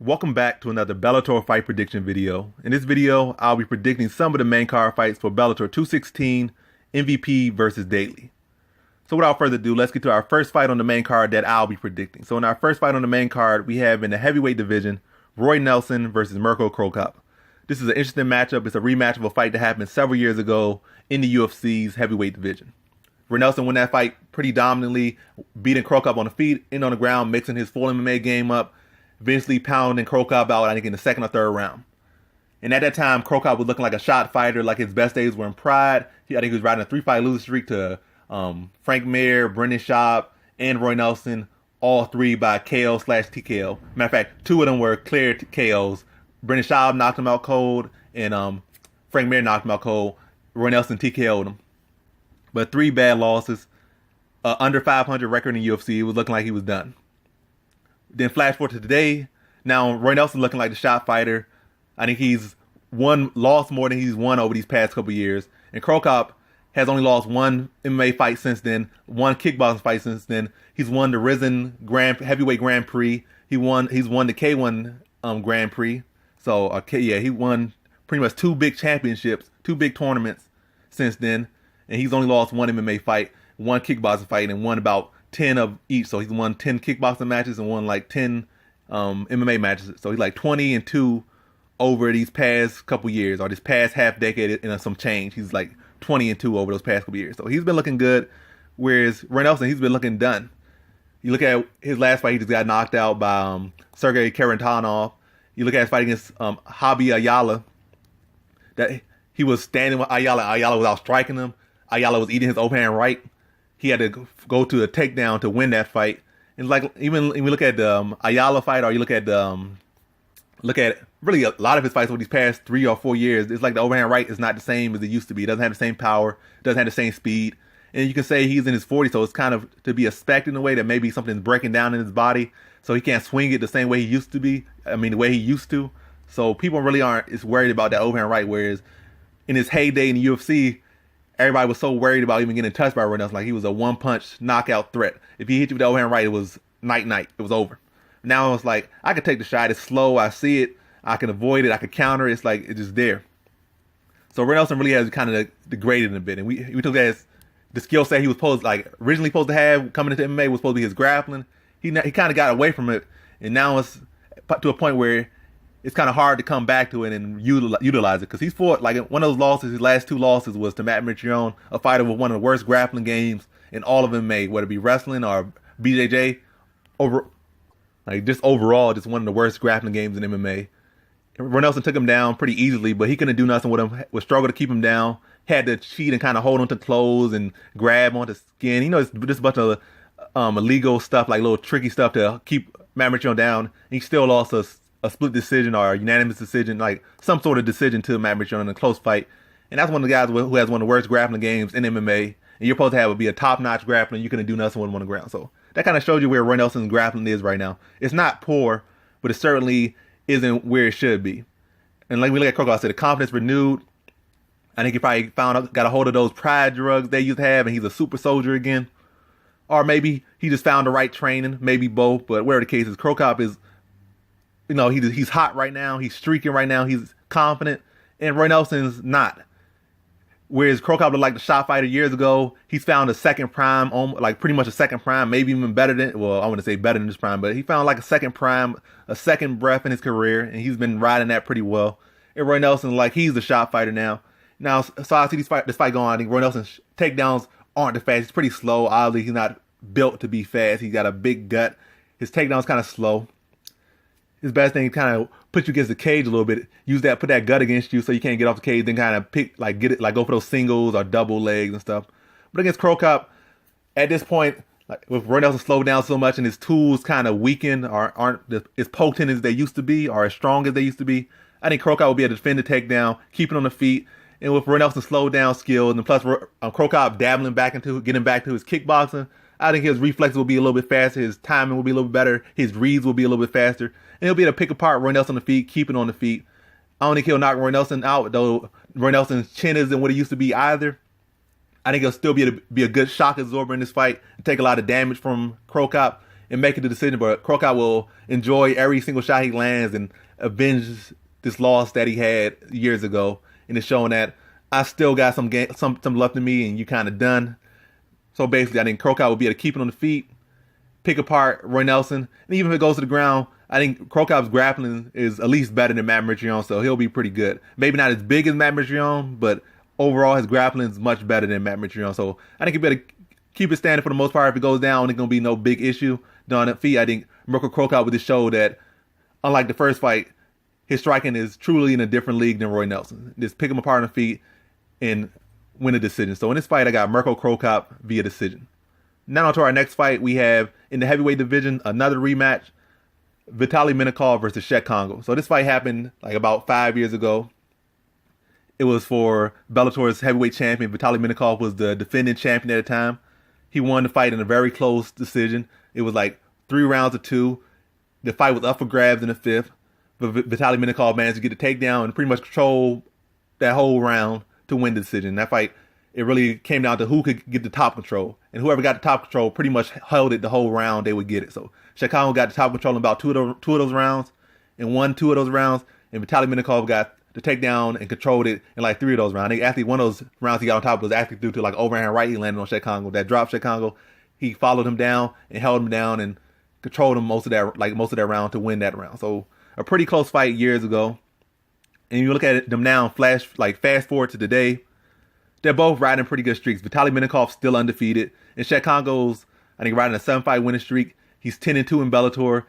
Welcome back to another Bellator fight prediction video. In this video, I'll be predicting some of the main card fights for Bellator 216 MVP versus Daley. So without further ado, let's get to our first fight on the main card that I'll be predicting. So in our first fight on the main card, we have in the heavyweight division, Roy Nelson versus Cro Cop. This is an interesting matchup. It's a rematch of a fight that happened several years ago in the UFC's heavyweight division. Roy Nelson won that fight pretty dominantly, beating Cro Cop on the feet and on the ground, mixing his full MMA game up, eventually pounding Cro Cop out, I think, in the second or third round. And at that time, Cro Cop was looking like a shot fighter, like his best days were in Pride. I think he was riding a 3-fight losing streak to Frank Mir, Brendan Schaub, and Roy Nelson, all three by KO/TKO. Matter of fact, two of them were clear KOs. Brendan Schaub knocked him out cold, and Frank Mir knocked him out cold. Roy Nelson TKO'd him. But three bad losses, under 500 record in UFC. It was looking like he was done. Then flash forward to today. Now Roy Nelson looking like the shot fighter. I think he's lost more than he's won over these past couple years. And Cro Cop has only lost one MMA fight since then, one kickboxing fight since then. He's won the Risen Heavyweight Grand Prix. He's won the K1 Grand Prix. So he won pretty much two big championships, two big tournaments since then. And he's only lost one MMA fight, one kickboxing fight, and won about 10 of each. So he's won 10 kickboxing matches and won like 10 MMA matches. So he's like 20-2 over these past couple years, or this past half decade and some change. He's like 20-2 over those past couple years. So he's been looking good. Whereas Roy Nelson, he's been looking done. You look at his last fight, he just got knocked out by Sergey Karatanov. You look at his fight against Javi Ayala, that he was standing with Ayala. Ayala was out striking him. Ayala was eating his overhand right. He had to go to a takedown to win that fight. And like, even when we look at the Ayala fight, or you look at really a lot of his fights over these past 3 or 4 years, it's like the overhand right is not the same as it used to be. It doesn't have the same power, doesn't have the same speed. And you can say he's in his 40s, so it's kind of to be expected in a way that maybe something's breaking down in his body, so he can't swing it the same way he used to be. I mean, the way he used to. So people really aren't as worried about that overhand right, whereas in his heyday in the UFC, everybody was so worried about even getting touched by Roy Nelson. Like, he was a one-punch knockout threat. If he hit you with the overhand right, it was night-night. It was over. Now it's like, I could take the shot. It's slow. I see it. I can avoid it. I can counter it. It's like, it's just there. So Roy Nelson really has kind of degraded a bit. And we took that as the skill set he was originally supposed to have coming into MMA was supposed to be his grappling. He kind of got away from it. And now it's to a point where it's kind of hard to come back to it and utilize it, because he's fought, like, one of those losses, his last two losses was to Matt Mitrione, a fighter with one of the worst grappling games in all of MMA, whether it be wrestling or BJJ, just overall, just one of the worst grappling games in MMA. Roy Nelson took him down pretty easily, but he couldn't do nothing with him, would struggle to keep him down, had to cheat and kind of hold onto clothes and grab onto skin. It's just a bunch of illegal stuff, like little tricky stuff to keep Matt Mitrione down. He still lost a split decision or a unanimous decision, like some sort of decision to Matt Mitrione in a close fight. And that's one of the guys who has one of the worst grappling games in MMA. And you're supposed to have it be a top-notch grappling. You couldn't do nothing with him on the ground. So that kind of shows you where Roy Nelson's grappling is right now. It's not poor, but it certainly isn't where it should be. And like we look at Cro Cop, I said, the confidence renewed. I think he probably got a hold of those pride drugs they used to have, and he's a super soldier again. Or maybe he just found the right training, maybe both. But whatever the case is, Cro Cop is, he's hot right now. He's streaking right now. He's confident. And Roy Nelson's not. Whereas Cro Cop looked like the shot fighter years ago, he's found a second prime, like pretty much a second prime, maybe even better than, well, I wouldn't say better than this prime, but he found like a second prime, a second breath in his career, and he's been riding that pretty well. And Roy Nelson, like, he's the shot fighter now. So I see this fight going on. I think Roy Nelson's takedowns aren't the fast. He's pretty slow. Obviously, he's not built to be fast. He's got a big gut. His takedown's kind of slow. His best thing is kind of put you against the cage a little bit. Put that gut against you so you can't get off the cage. Then kind of go for those singles or double legs and stuff. But against Cro Cop, at this point, like, with Roy Nelson slowed down so much and his tools kind of weakened or aren't as potent as they used to be or as strong as they used to be, I think Cro Cop will be able to defend the takedown, keep it on the feet. And with Roy Nelson's slowed down skills, and plus Cro Cop getting back to his kickboxing, I think his reflexes will be a little bit faster. His timing will be a little bit better. His reads will be a little bit faster. And he'll be able to pick apart Roy Nelson on the feet, keep it on the feet. I don't think he'll knock Roy Nelson out, though Roy Nelson's chin isn't what it used to be either. I think he'll still be a good shock absorber in this fight and take a lot of damage from Cro Cop. and make it the decision, but Cro Cop will enjoy every single shot he lands and avenge this loss that he had years ago. And it's showing that I still got some left in me, and you kind of done. So basically, I think Cro Cop will be able to keep it on the feet, pick apart Roy Nelson, and even if it goes to the ground, I think Cro Cop's grappling is at least better than Matt Mitrione, so he'll be pretty good. Maybe not as big as Matt Mitrione, but overall his grappling is much better than Matt Mitrione. So I think he'll be able to keep it standing for the most part. If it goes down, it's going to be no big issue on that feet. I think Mirko Cro Cop would just show that, unlike the first fight, his striking is truly in a different league than Roy Nelson. Just pick him apart on the feet and win a decision. So in this fight, I got Mirko Cro Cop via decision. Now on to our next fight. We have, in the heavyweight division, another rematch. Vitaly Minakov versus Cheick Kongo. So this fight happened like about 5 years ago. It was for Bellator's heavyweight champion. Vitaly Minakov was the defending champion at the time. He won the fight in a very close decision. It was like 3 rounds to 2. The fight was up for grabs in the 5th. But Vitaly Minakov managed to get the takedown and pretty much control that whole round to win the decision. That fight, it really came down to who could get the top control. And whoever got the top control pretty much held it the whole round, they would get it. So Cheick Kongo got the top control in about two of those rounds and won 2 of those rounds. And Vitaly Minakov got the takedown and controlled it in like 3 of those rounds. I think actually one of those rounds he got on top was actually due to like overhand right he landed on Cheick Kongo. That dropped Cheick Kongo. He followed him down and held him down and controlled him most of that round to win that round. So a pretty close fight years ago. And you look at them now, fast forward to today, they're both riding pretty good streaks. Vitaly Minakov still undefeated. And Cheick Kongo's, I think, riding a 7-fight winning streak. He's 10-2 in Bellator,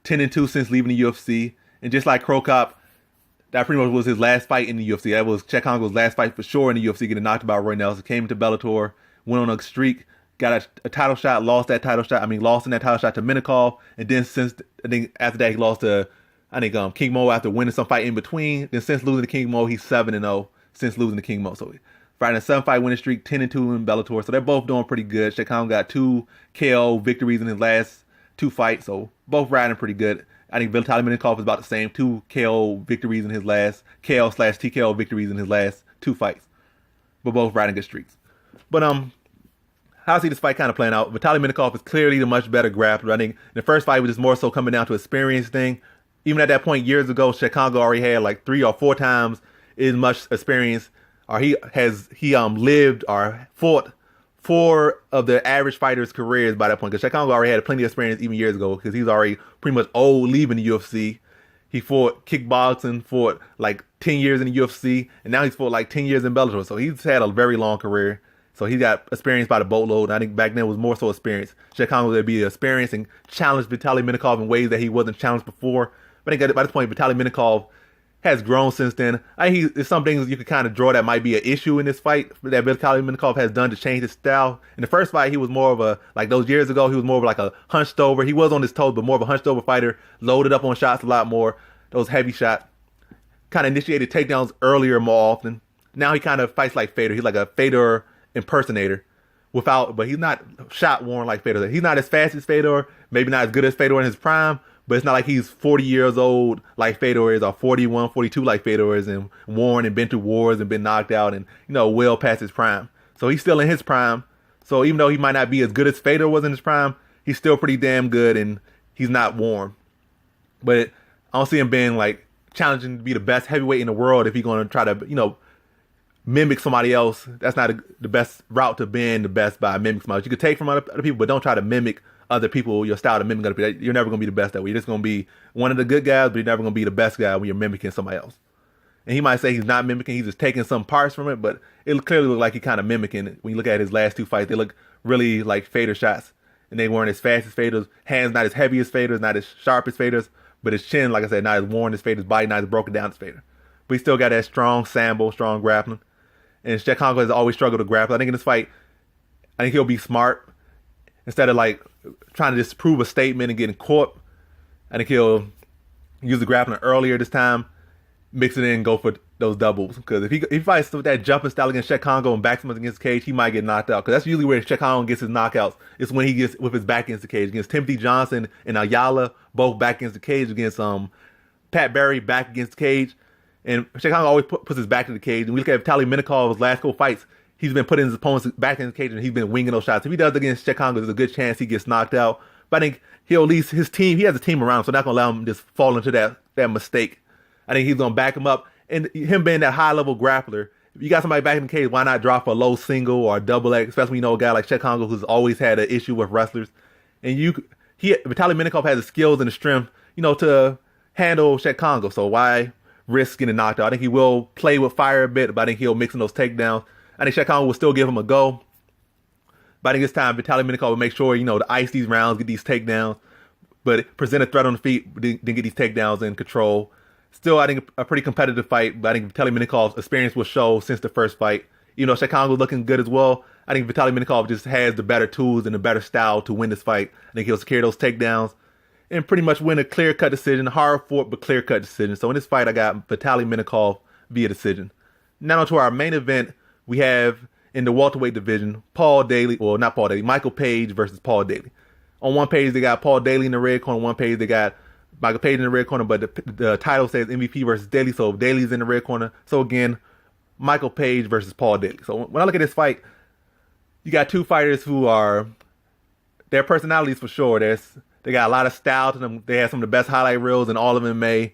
10-2 since leaving the UFC. And just like Cro Cop, that pretty much was his last fight in the UFC. That was Cheick Kongo's last fight for sure in the UFC, getting knocked out by Roy Nelson. Came into Bellator, went on a streak, got a title shot, lost in that title shot to Minakov. And then after that, he lost to, King Mo after winning some fight in between. Then since losing to King Mo, he's 7-0 since losing to King Mo. So riding a 7-fight winning streak, 10-2 in Bellator. So they're both doing pretty good. Cheick Kongo got 2 KO victories in his last 2 fights. So both riding pretty good. I think Vitaly Minakov is about the same. 2 KO victories in his last, KO/TKO victories in his last 2 fights. But both riding good streaks. But how I see this fight kind of playing out, Vitaly Minakov is clearly the much better grappler. I think the first fight was just more so coming down to experience thing. Even at that point years ago, Cheick Kongo already had like 3 or 4 times as much experience, or he lived or fought 4 of the average fighters' careers by that point. Because Cheick Kongo already had plenty of experience even years ago, because he's already pretty much old leaving the UFC. He fought kickboxing, fought like 10 years in the UFC, and now he's fought like 10 years in Bellator. So he's had a very long career. So he got experience by the boatload. And I think back then it was more so experience. Cheick Kongo would be experienced and challenge Vitaly Minakov in ways that he wasn't challenged before. But I think by this point, Vitaly Minakov has grown since then. There's some things you could kind of draw that might be an issue in this fight that Vitaly Minakov has done to change his style. In the first fight, he was more of those years ago, he was more of like a hunched over. He was on his toes, but more of a hunched over fighter, loaded up on shots a lot more, those heavy shots. Kind of initiated takedowns earlier more often. Now he kind of fights like Fedor. He's like a Fedor impersonator but he's not shot worn like Fedor. He's not as fast as Fedor, maybe not as good as Fedor in his prime, but it's not like he's 40 years old like Fedor is, or 41, 42 like Fedor is, and worn and been through wars and been knocked out and, well past his prime. So he's still in his prime. So even though he might not be as good as Fedor was in his prime, he's still pretty damn good and he's not worn. But I don't see him being like challenging to be the best heavyweight in the world if he's going to try to, mimic somebody else. That's not the best route to being the best, by mimic somebody else. You could take from other people, but don't try to mimic other people, your style to mimic other people. You're never going to be the best that way. You're just going to be one of the good guys, but you're never going to be the best guy when you're mimicking somebody else. And he might say he's not mimicking, he's just taking some parts from it, but it clearly looked like he kind of mimicking it. When you look at his last 2 fights, they look really like Fedor shots. And they weren't as fast as Fedor's, hands not as heavy as Fedor's, not as sharp as Fedor's, but his chin, like I said, not as worn as Fedor's, body not as broken down as Fedor. But he still got that strong sambo, strong grappling. And Cheick Kongo has always struggled to grapple. I think in this fight, he'll be smart. Instead of like trying to just prove a statement and getting caught, I think he'll use the grappling earlier this time, mix it in and go for those doubles. Because if he fights with that jumping style against Cheick Kongo and backs him against the cage, he might get knocked out. Because that's usually where Cheick Kongo gets his knockouts. It's when he gets with his back against the cage. Against Timothy Johnson and Ayala, both back against the cage. Against Pat Barry, back against the cage. And Cheick Kongo always puts his back in the cage. And we look at Vitaly Minakov's last couple fights, he's been putting his opponents back in the cage and he's been winging those shots. If he does against Cheick Kongo, there's a good chance he gets knocked out. But I think he'll at least his team. He has a team around him, so not gonna allow him to just fall into that mistake. I think he's gonna back him up, and him being that high level grappler. If you got somebody back in the cage, why not drop a low single or a double leg? Especially when you know a guy like Kongo who's always had an issue with wrestlers, and Vitaly Minakov has the skills and the strength, to handle Kongo. So why risk getting knocked out? I think he will play with fire a bit, but I think he'll mix in those takedowns. I think Kongo will still give him a go. But I think this time, Vitaly Minakov will make sure, to ice these rounds, get these takedowns, but present a threat on the feet, then get these takedowns in control. Still, I think a pretty competitive fight, but I think Vitaly Minakov's experience will show since the first fight. Kongo's looking good as well. I think Vitaly Minakov just has the better tools and the better style to win this fight. I think he'll secure those takedowns and pretty much win a clear-cut decision, hard fought but clear-cut decision. So in this fight, I got Vitaly Minakov via decision. Now on to our main event, we have in the welterweight division, Michael Page versus Paul Daley. On one page, they got Paul Daley in the red corner. On one page, they got Michael Page in the red corner, but the title says MVP versus Daley, so Daley's in the red corner. So again, Michael Page versus Paul Daley. So when I look at this fight, you got two fighters who are, their personalities for sure. They got a lot of style to them. They have some of the best highlight reels in all of MMA.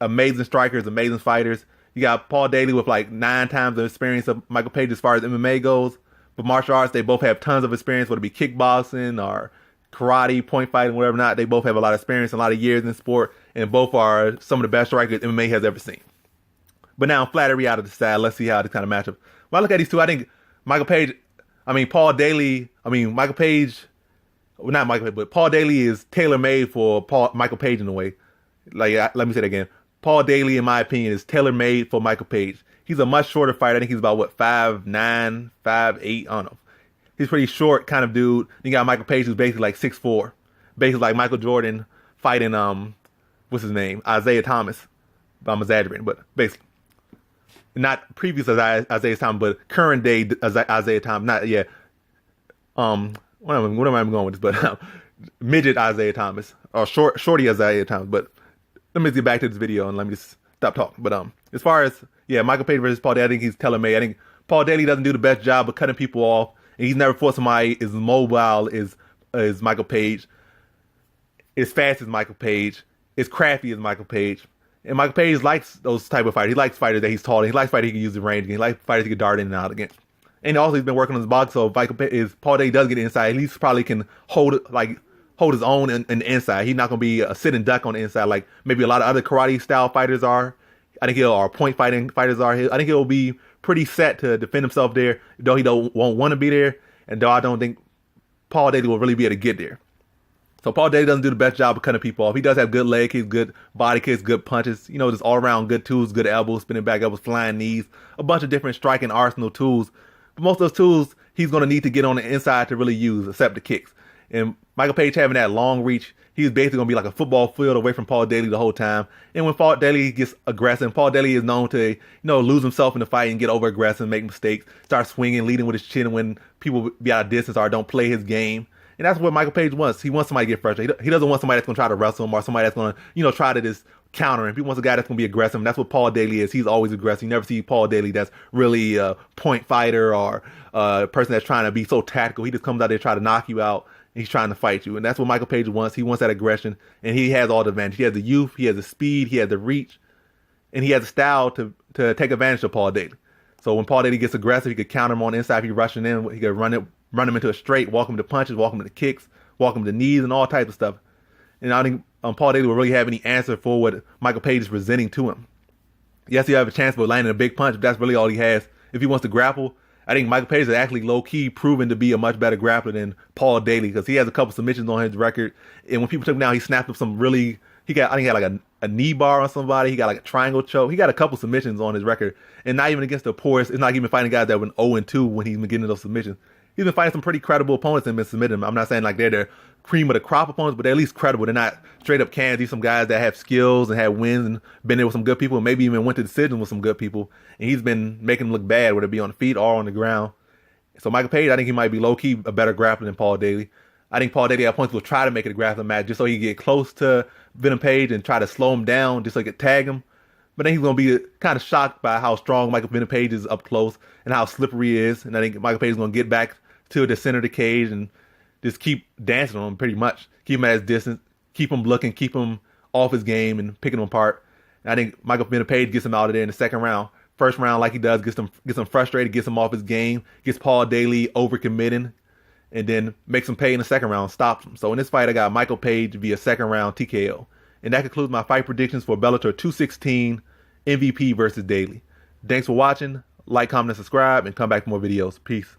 Amazing strikers, amazing fighters. You got Paul Daley with like 9 times the experience of Michael Page as far as MMA goes. But martial arts, they both have tons of experience, whether it be kickboxing or karate, point fighting, whatever not. They both have a lot of experience, a lot of years in sport, and both are some of the best strikers MMA has ever seen. But now flattery out of the side. Let's see how this kind of matchup. When I look at these two, I think Paul Daley is tailor-made for Michael Page in a way. Let me say that again. Paul Daley, in my opinion, is tailor-made for Michael Page. He's a much shorter fighter. I think he's about, 5'9", 5'8", I don't know. He's a pretty short kind of dude. You got Michael Page, who's basically like 6'4", basically like Michael Jordan fighting, what's his name? Isaiah Thomas. I'm exaggerating, but basically. Not previous Isaiah Thomas, but current day Isaiah Thomas. Not, yeah. What am I going with this? But midget Isaiah Thomas, or shorty Isaiah Thomas. But let me get back to this video and let me just stop talking. But as far as Michael Page versus Paul Daley, I think he's tailor-made. I think Paul Daley doesn't do the best job of cutting people off, and he's never fought somebody as mobile as Michael Page, as fast as Michael Page, as crafty as Michael Page. And Michael Page likes those type of fighters. He likes fighters that he's tall. He likes fighters he can use the range against. He likes fighters he can dart in and out against. And also, he's been working on his box, so if Paul Daley does get inside, at least probably can hold his own in the inside. He's not going to be a sit and duck on the inside like maybe a lot of other karate-style fighters are. I think or point fighting fighters are. I think he'll be pretty set to defend himself there, though he won't want to be there, and though I don't think Paul Daley will really be able to get there. So Paul Daley doesn't do the best job of cutting people off. He does have good leg kicks, good body kicks, good punches, just all-around good tools, good elbows, spinning back elbows, flying knees, a bunch of different striking arsenal tools. But most of those tools he's going to need to get on the inside to really use, except the kicks. And Michael Page having that long reach, he's basically going to be like a football field away from Paul Daley the whole time. And when Paul Daley gets aggressive, Paul Daley is known to, lose himself in the fight and get over-aggressive, make mistakes, start swinging, leading with his chin when people be out of distance or don't play his game. And that's what Michael Page wants. He wants somebody to get frustrated. He doesn't want somebody that's going to try to wrestle him or somebody that's going to, try to just counter him. He wants a guy that's going to be aggressive. And that's what Paul Daley is. He's always aggressive. You never see Paul Daley that's really a point fighter or a person that's trying to be so tactical. He just comes out there to try to knock you out. And he's trying to fight you. And that's what Michael Page wants. He wants that aggression. And he has all the advantage. He has the youth. He has the speed. He has the reach. And he has the style to take advantage of Paul Daley. So when Paul Daley gets aggressive, he could counter him on the inside. If he's rushing in, he could run him into a straight, walk him to punches, walk him to kicks, walk him to knees, and all types of stuff. And I don't think Paul Daley will really have any answer for what Michael Page is presenting to him. Yes, he'll have a chance of landing a big punch, but that's really all he has. If he wants to grapple, I think Michael Page is actually low-key proven to be a much better grappler than Paul Daley because he has a couple submissions on his record. And when people took him down, he snapped up some really... I think he had like a knee bar on somebody. He got like a triangle choke. He got a couple submissions on his record. And not even against the poorest. It's not even fighting guys that went 0-2 when he's been getting those submissions. He's been fighting some pretty credible opponents and been submitting them. I'm not saying like they're the cream of the crop opponents, but they're at least credible. They're not straight up cans. These some guys that have skills and have wins and been there with some good people and maybe even went to decisions with some good people. And he's been making them look bad, whether it be on the feet or on the ground. So Michael Page, I think he might be low-key a better grappler than Paul Daley. I think Paul Daley at points will try to make it a grappling match just so he can get close to Venom Page and try to slow him down just so he can tag him. But then he's going to be kind of shocked by how strong Michael Venom Page is up close and how slippery he is. And I think Michael Page is going to get back to the center of the cage and just keep dancing on him pretty much. Keep him at his distance, keep him looking, keep him off his game and picking him apart. And I think Michael Minakov gets him out of there in the second round. First round, like he does, gets him frustrated, gets him off his game, gets Paul Daley overcommitting, and then makes him pay in the second round, stops him. So in this fight, I got Michael Page via second round TKO. And that concludes my fight predictions for Bellator 216 MVP versus Daley. Thanks for watching. Like, comment, and subscribe, and come back for more videos. Peace.